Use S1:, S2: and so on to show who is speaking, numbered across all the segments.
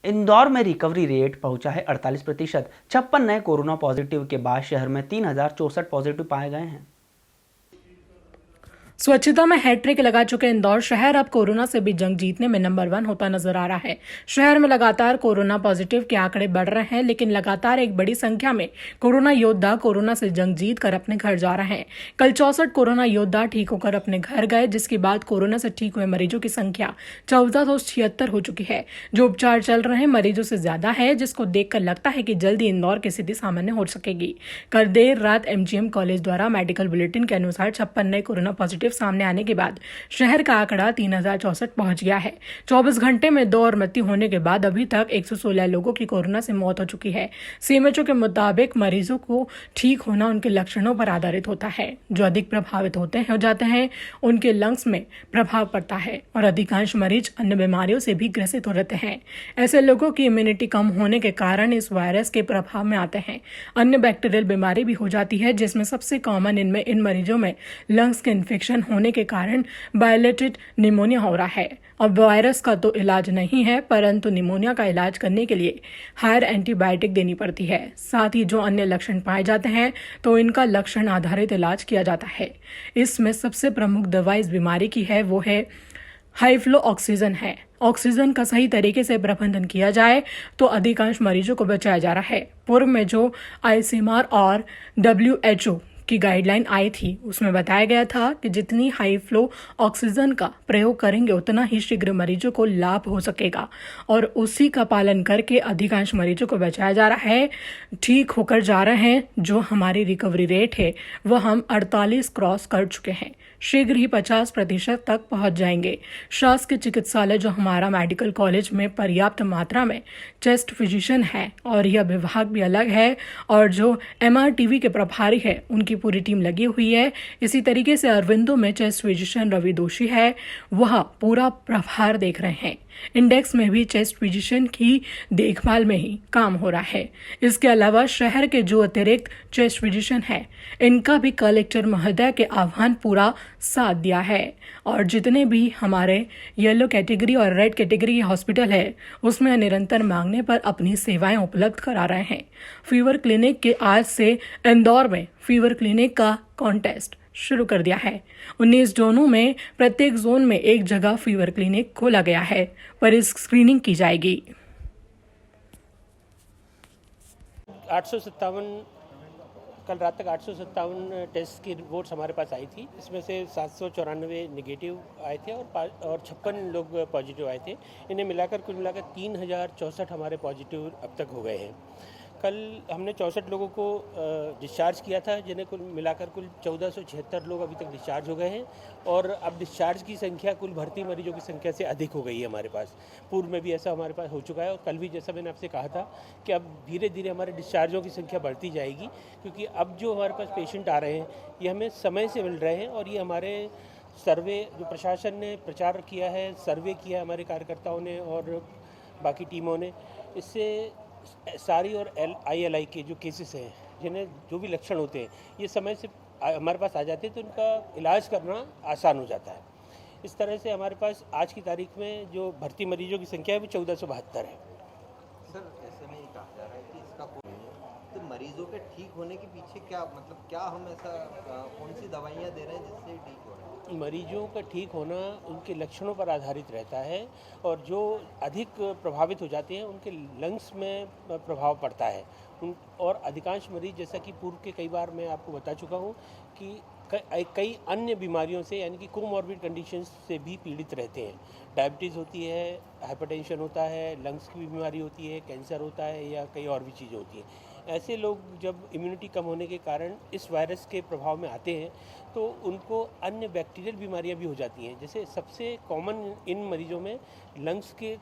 S1: इंदौर में recovery rate पहुंचा है 48%। 56 नए कोरोना पॉजिटिव के बाद शहर में 3064 पॉजिटिव पाए गए हैं।
S2: स्वच्छता में हैट्रिक लगा चुके इंदौर शहर अब कोरोना से भी जंग जीतने में नंबर 1 होता नजर आ रहा है। शहर में लगातार कोरोना पॉजिटिव के आंकड़े बढ़ रहे हैं, लेकिन लगातार एक बड़ी संख्या में कोरोना योद्धा कोरोना से जंग जीत कर अपने घर जा रहे हैं। कल 64 कोरोना योद्धा ठीक होकर अपने घर गए, जिसके बाद कोरोना से ठीक हुए मरीजों की संख्या 1476 हो चुकी है, जो उपचार चल रहे हैं मरीजों से ज्यादा है, जिसको देखकर लगता है कि जल्दी इंदौर की स्थिति सामान्य हो सकेगी। कल देर रात एमजीएम कॉलेज द्वारा मेडिकल बुलेटिन के अनुसार 56 नए कोरोना पॉजिटिव सामने आने के बाद शहर का आंकड़ा 3064 पहुंच गया है। 24 घंटे में 2 और मृत्यु होने के बाद अभी तक 116 लोगों की कोरोना से मौत हो चुकी है। सीएमएचओ के मुताबिक मरीजों को ठीक होना उनके लक्षणों पर आधारित होता है। जो अधिक प्रभावित हो जाते हैं उनके लंग्स में प्रभाव पड़ता है और अधिकांश मरीज अन्य बीमारियों से भी ग्रसित हो रहते हैं। ऐसे लोगों की इम्यूनिटी कम होने के कारण इस वायरस के प्रभाव में आते हैं। अन्य बैक्टीरियल बीमारी भी हो जाती है, जिसमें सबसे कॉमन इन मरीजों में लंग्स के इन्फेक्शन होने के कारण बायलेटेड निमोनिया हो रहा है। अब वायरस का तो इलाज नहीं है, परंतु निमोनिया का इलाज करने के लिए हायर एंटीबायोटिक देनी पड़ती है। साथ ही जो अन्य लक्षण पाए जाते हैं तो इनका लक्षण आधारित इलाज किया जाता है। इसमें सबसे प्रमुख दवा इस बीमारी की है वो है हाई फ्लो ऑक्सीजन है। ऑक्सीजन का सही तरीके से प्रबंधन किया जाए तो अधिकांश मरीजों को बचाया जा रहा है। पूर्व में जो आईसीएमआर और WHO की गाइडलाइन आई थी उसमें बताया गया था कि जितनी हाई फ्लो ऑक्सीजन का प्रयोग करेंगे उतना ही शीघ्र मरीजों को लाभ हो सकेगा और उसी का पालन करके अधिकांश मरीजों को बचाया जा रहा है, ठीक होकर जा रहे हैं। जो हमारी रिकवरी रेट है वह हम 48 क्रॉस कर चुके हैं, शीघ्र ही 50% तक पहुंच जाएंगे। शासकीय चिकित्सालय जो हमारा मेडिकल कॉलेज में पर्याप्त मात्रा में चेस्ट फिजिशियन है और यह विभाग भी अलग है और जो MRTV के प्रभारी है उनकी पूरी टीम लगी हुई है। इसी तरीके से अरविंदो में चेस्ट फिजिशियन रवि दोषी है, वह पूरा प्रभार देख रहे हैं। इंडेक्स में भी चेस्ट फिजिशियन की देखभाल में ही काम हो रहा है। इसके अलावा शहर के जो अतिरिक्त चेस्ट फिजिशियन है इनका भी कलेक्टर महोदय के आह्वान पूरा साथ दिया है और जितने भी हमारे येलो कैटेगरी और रेड कैटेगरी हॉस्पिटल है उसमें निरंतर मांगने पर अपनी सेवाएं उपलब्ध करा रहे हैं। फीवर क्लिनिक के आज से इंदौर में फीवर क्लिनिक का कॉन्टेस्ट शुरू कर दिया है। 19 जोनों में प्रत्येक जोन में एक जगह फीवर क्लिनिक खोला गया है, पर इस स्क्रीनिंग की जाएगी।
S3: 857 कल रात तक 857 टेस्ट की रिपोर्ट्स हमारे पास आई थी। इसमें से 794 नेगेटिव आए थे और 56 लोग पॉजिटिव आए थे। इन्हें मिलाकर कुल मिलाकर 3064 हमारे पॉजिटिव अब तक हो गए हैं। कल हमने 64 लोगों को डिस्चार्ज किया था, जिन्हें कुल मिलाकर कुल 1476 लोग अभी तक डिस्चार्ज हो गए हैं और अब डिस्चार्ज की संख्या कुल भर्ती मरीजों की संख्या से अधिक हो गई है हमारे पास। पूर्व में भी ऐसा हमारे पास हो चुका है और कल भी जैसा मैंने आपसे कहा था कि अब धीरे धीरे हमारे डिस्चार्जों की संख्या बढ़ती जाएगी, क्योंकि अब जो हमारे पास पेशेंट आ रहे हैं ये हमें समय से मिल रहे हैं और ये हमारे सर्वे जो प्रशासन ने प्रचार किया है, सर्वे किया है हमारे कार्यकर्ताओं ने और बाकी टीमों ने, इससे सारी और ILI के जो केसेस हैं जिन्हें जो भी लक्षण होते हैं ये समय से हमारे पास आ जाते हैं तो उनका इलाज करना आसान हो जाता है। इस तरह से हमारे पास आज की तारीख में जो भर्ती मरीजों की संख्या है वो 1472 है।
S4: सर ऐसे में ये कहा जा रहा है कि इसका तो मरीजों के ठीक होने के पीछे क्या हम ऐसा कौन सी दवाइयाँ दे रहे हैं जिससे ठीक हो रहा है?
S3: मरीजों का ठीक होना उनके लक्षणों पर आधारित रहता है और जो अधिक प्रभावित हो जाते हैं उनके लंग्स में प्रभाव पड़ता है और अधिकांश मरीज, जैसा कि पूर्व के कई बार मैं आपको बता चुका हूँ कि कई अन्य बीमारियों से यानी कि कोमॉर्बिड कंडीशंस से भी पीड़ित रहते हैं। डायबिटीज़ होती है, हाइपरटेंशन होता है, लंग्स की बीमारी होती है, कैंसर होता है या कई और भी चीज़ें होती हैं। ऐसे लोग जब इम्यूनिटी कम होने के कारण इस वायरस के प्रभाव में आते हैं तो उनको अन्य बैक्टीरियल बीमारियां भी हो जाती हैं। जैसे सबसे कॉमन इन मरीजों में लंग्स के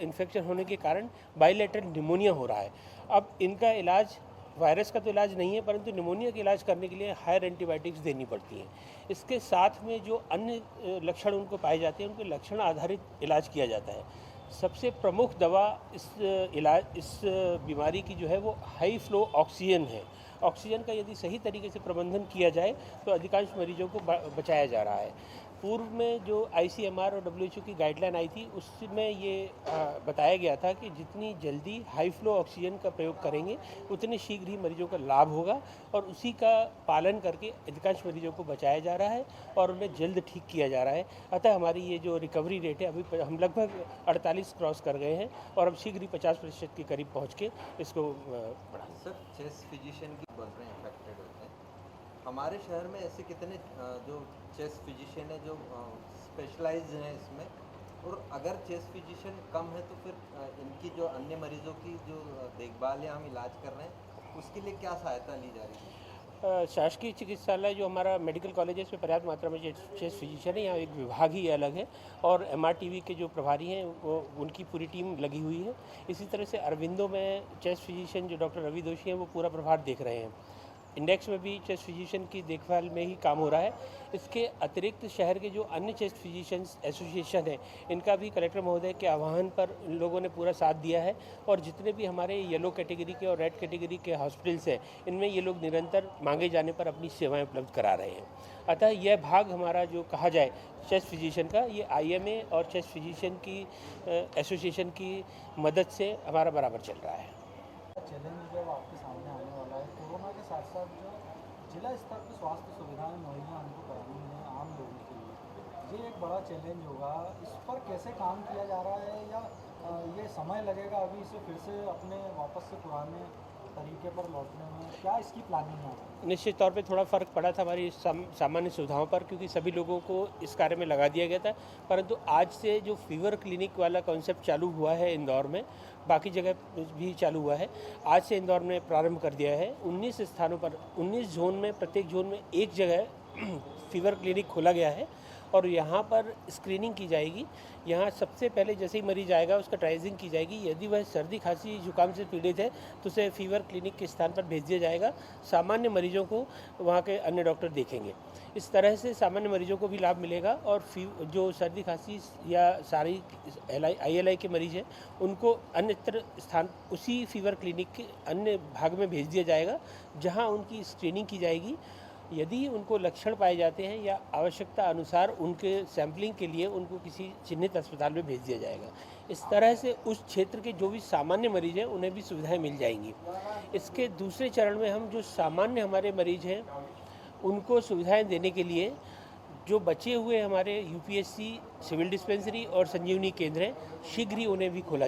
S3: इन्फेक्शन होने के कारण बायलेटरल निमोनिया हो रहा है। अब इनका इलाज वायरस का तो इलाज नहीं है, परंतु निमोनिया का इलाज करने के लिए हायर एंटीबायोटिक्स देनी पड़ती हैं। इसके साथ में जो अन्य लक्षण उनको पाए जाते हैं उनके लक्षण आधारित इलाज किया जाता है। सबसे प्रमुख दवा इस बीमारी की जो है वो हाई फ्लो ऑक्सीजन है। ऑक्सीजन का यदि सही तरीके से प्रबंधन किया जाए तो अधिकांश मरीजों को बचाया जा रहा है। पूर्व में जो ICMR और WHO की गाइडलाइन आई थी उसमें ये बताया गया था कि जितनी जल्दी हाई फ्लो ऑक्सीजन का प्रयोग करेंगे उतने शीघ्र ही मरीजों का लाभ होगा और उसी का पालन करके अधिकांश मरीजों को बचाया जा रहा है और उन्हें जल्द ठीक किया जा रहा है। अतः हमारी ये जो रिकवरी रेट है अभी हम लगभग 48 क्रॉस कर गए हैं और अब शीघ्र ही 50% के करीब पहुँच के इसको बढ़ा।
S4: सर चेस्ट फिजिशियन की बोल रहे हैं इन्फेक्टेड होते हैं, हमारे शहर में ऐसे कितने जो चेस्ट फिजिशियन है जो स्पेशलाइज्ड हैं इसमें, और अगर चेस्ट फिजिशियन कम है तो फिर इनकी जो अन्य मरीजों की जो देखभाल या हम इलाज कर रहे हैं उसके लिए क्या सहायता ली जा रही है?
S3: शासकीय चिकित्सालय जो हमारा मेडिकल कॉलेज है इसमें पर्याप्त मात्रा में चेस्ट फिजिशियन है। यहाँ एक विभाग ही अलग है और MRTV के जो प्रभारी हैं वो उनकी पूरी टीम लगी हुई है। इसी तरह से अरविंदो में चेस्ट फिजिशियन जो डॉक्टर रवि दोषी हैं वो पूरा प्रभार देख रहे हैं। इंडेक्स में भी चेस्ट फिजिशियन की देखभाल में ही काम हो रहा है। इसके अतिरिक्त शहर के जो अन्य चेस्ट फिजिशियंस एसोसिएशन है इनका भी कलेक्टर महोदय के आह्वान पर इन लोगों ने पूरा साथ दिया है और जितने भी हमारे येलो कैटेगरी के और रेड कैटेगरी के हॉस्पिटल्स हैं इनमें ये लोग निरंतर मांगे जाने पर अपनी सेवाएं उपलब्ध करा रहे हैं। अतः यह भाग हमारा जो कहा जाए चेस्ट फिजिशियन का ये IMA और चेस्ट फिजिशियन की एसोसिएशन की मदद से हमारा बराबर चल रहा है।
S5: चैलेंज जो आपके सामने आने वाला है कोरोना के साथ साथ जो जिला स्तर पर स्वास्थ्य सुविधाएं मुहैया हमको करानी है आम लोगों के लिए, ये एक बड़ा चैलेंज होगा। इस पर कैसे काम किया जा रहा है या ये समय लगेगा अभी इसे फिर से अपने वापस से पुराने तरीके पर लौटने में, क्या इसकी प्लानिंग है?
S3: निश्चित तौर पे थोड़ा फ़र्क पड़ा था हमारी सामान्य सुविधाओं पर क्योंकि सभी लोगों को इस कार्य में लगा दिया गया था, परंतु आज से जो फीवर क्लिनिक वाला कॉन्सेप्ट चालू हुआ है इंदौर में, बाकी जगह भी चालू हुआ है, आज से इंदौर में प्रारंभ कर दिया है। 19 स्थानों पर 19 जोन में प्रत्येक जोन में एक जगह फीवर क्लिनिक खोला गया है और यहाँ पर स्क्रीनिंग की जाएगी। यहाँ सबसे पहले जैसे ही मरीज आएगा उसका ट्राइजिंग की जाएगी। यदि वह सर्दी खांसी जुकाम से पीड़ित है तो उसे फीवर क्लिनिक के स्थान पर भेज दिया जाएगा। सामान्य मरीजों को वहाँ के अन्य डॉक्टर देखेंगे। इस तरह से सामान्य मरीजों को भी लाभ मिलेगा और जो सर्दी खांसी या सारी ILI के मरीज हैं उनको अन्यत्र स्थान उसी फीवर क्लिनिक के अन्य भाग में भेज दिया जाएगा जहाँ उनकी स्क्रीनिंग की जाएगी। यदि उनको लक्षण पाए जाते हैं या आवश्यकता अनुसार उनके सैंपलिंग के लिए उनको किसी चिन्हित अस्पताल में भेज दिया जाएगा। इस तरह से उस क्षेत्र के जो भी सामान्य मरीज हैं उन्हें भी सुविधाएं मिल जाएंगी। इसके दूसरे चरण में हम जो सामान्य हमारे मरीज हैं उनको सुविधाएं देने के लिए जो बचे हुए हमारे UPSC सिविल डिस्पेंसरी और संजीवनी केंद्र हैं शीघ्र ही उन्हें भी खोला